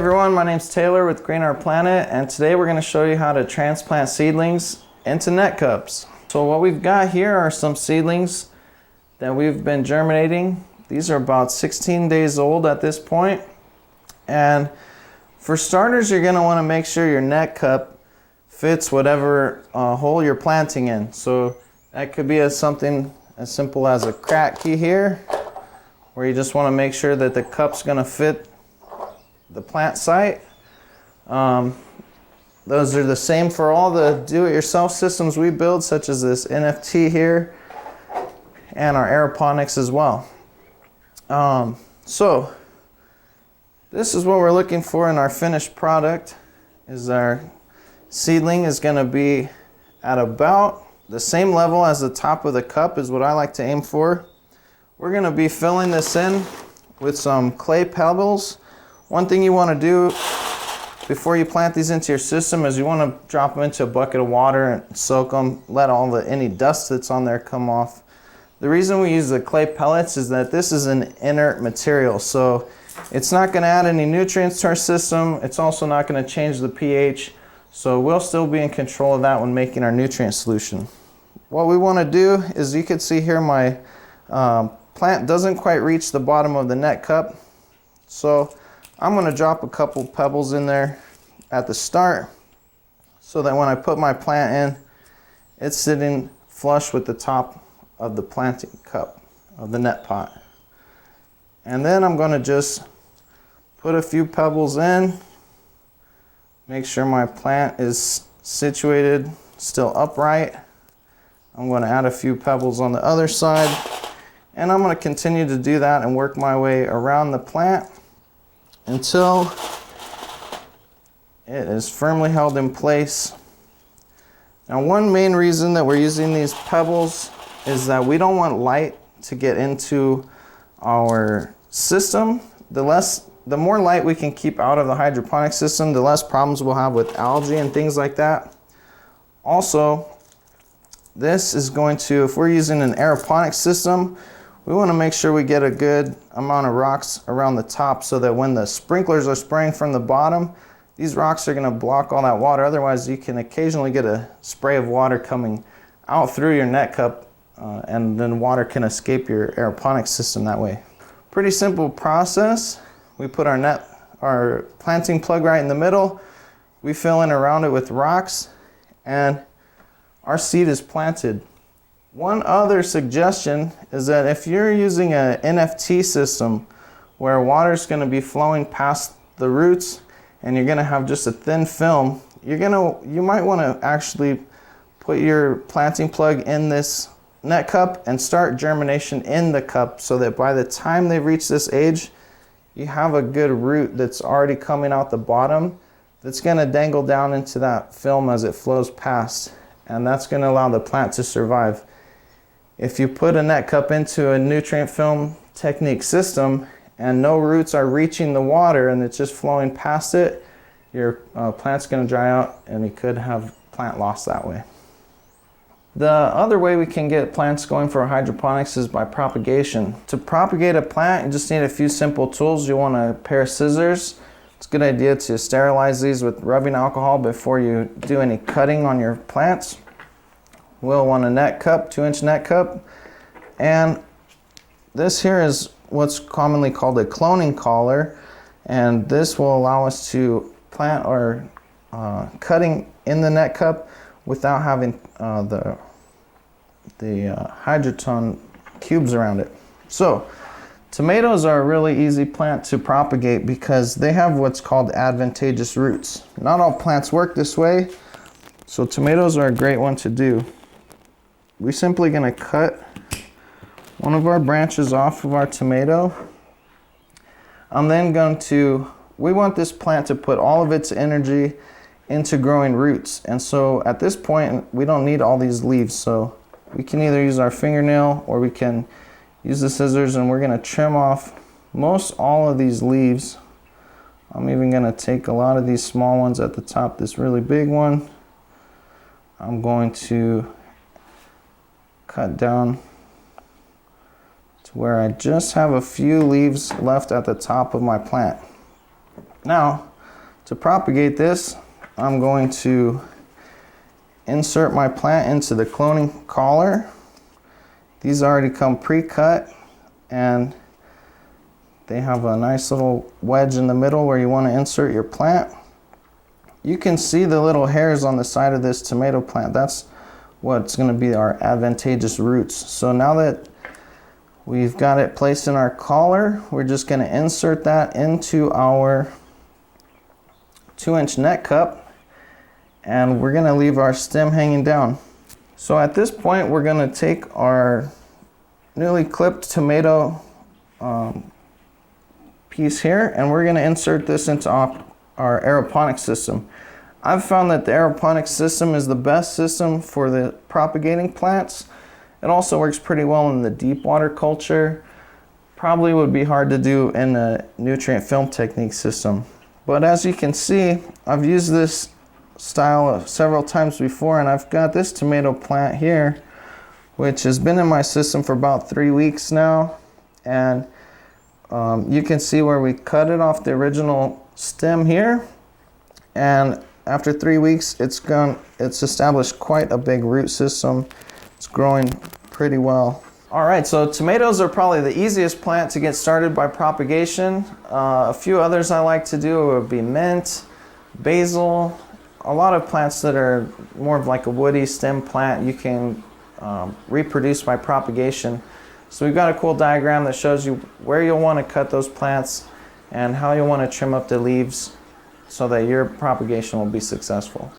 everyone, my name's Taylor with Green Our Planet, and today we're going to show you how to transplant seedlings into net cups. So what we've got here are some seedlings that we've been germinating. These are about 16 days old at this point. And for starters, you're going to want to make sure your net cup fits whatever hole you're planting in. So that could be something as simple as a crack key here, where you just want to make sure that the cup's going to fit the plant site. Those are the same for all the do-it-yourself systems we build, such as this NFT here and our Hydroponics as well. So this is what we're looking for in our finished product. Is our seedling is going to be at about the same level as the top of the cup is what I like to aim for. We're going to be filling this in with some clay pebbles. One thing you want to do before you plant these into your system is you want to drop them into a bucket of water and soak them, let any dust that's on there come off. The reason we use the clay pellets is that this is an inert material, so it's not going to add any nutrients to our system. It's also not going to change the pH, so we'll still be in control of that when making our nutrient solution. What we want to do is, you can see here my plant doesn't quite reach the bottom of the net cup, so I'm going to drop a couple pebbles in there at the start so that when I put my plant in, it's sitting flush with the top of the planting cup of the net pot. And then I'm going to just put a few pebbles in, make sure my plant is situated still upright. I'm going to add a few pebbles on the other side, and I'm going to continue to do that and work my way around the plant until it is firmly held in place. Now, one main reason that we're using these pebbles is that we don't want light to get into our system. The more light we can keep out of the hydroponic system, the less problems we'll have with algae and things like that. Also, this is going to, if we're using an aeroponic system, we want to make sure we get a good amount of rocks around the top so that when the sprinklers are spraying from the bottom, these rocks are going to block all that water. Otherwise, you can occasionally get a spray of water coming out through your net cup, and then water can escape your aeroponic system that way. Pretty simple process. We put our planting plug right in the middle. We fill in around it with rocks, and our seed is planted. One other suggestion is that if you're using an NFT system where water is going to be flowing past the roots and you're going to have just a thin film, you might want to actually put your planting plug in this net cup and start germination in the cup, so that by the time they reach this age, you have a good root that's already coming out the bottom that's going to dangle down into that film as it flows past, and that's going to allow the plant to survive. If you put a net cup into a nutrient film technique system and no roots are reaching the water and it's just flowing past it, your plant's going to dry out and you could have plant loss that way. The other way we can get plants going for hydroponics is by propagation. To propagate a plant, you just need a few simple tools. You want a pair of scissors. It's a good idea to sterilize these with rubbing alcohol before you do any cutting on your plants. We'll want a net cup, 2-inch net cup, and this here is what's commonly called a cloning collar, and this will allow us to plant our cutting in the net cup without having the hydroton cubes around it. So tomatoes are a really easy plant to propagate because they have what's called advantageous roots. Not all plants work this way, so tomatoes are a great one to do. We're simply going to cut one of our branches off of our tomato. I'm then going to, we want this plant to put all of its energy into growing roots. And so at this point, we don't need all these leaves. So we can either use our fingernail or we can use the scissors, and we're going to trim off most all of these leaves. I'm even going to take a lot of these small ones at the top, this really big one. I'm going to cut down to where I just have a few leaves left at the top of my plant. Now, To propagate this, I'm going to insert my plant into the cloning collar. These already come pre-cut, and they have a nice little wedge in the middle where you want to insert your plant. You can see the little hairs on the side of this tomato plant. That's what's going to be our advantageous roots. So now that we've got it placed in our collar, we're just going to insert that into our 2-inch net cup, and we're going to leave our stem hanging down. So at this point, we're going to take our newly clipped tomato piece here, and we're going to insert this into our aeroponics system. I've found that the aeroponics system is the best system for the propagating plants. It also works pretty well in the deep water culture. Probably would be hard to do in a nutrient film technique system. But as you can see, I've used this style several times before, and I've got this tomato plant here, which has been in my system for about 3 weeks now. And you can see where we cut it off the original stem here, and after 3 weeks it's established quite a big root system. It's growing pretty well. Alright, so tomatoes are probably the easiest plant to get started by propagation. A few others I like to do would be mint, basil, a lot of plants that are more of like a woody stem plant you can reproduce by propagation. So we've got a cool diagram that shows you where you'll want to cut those plants and how you'll want to trim up the leaves so that your propagation will be successful.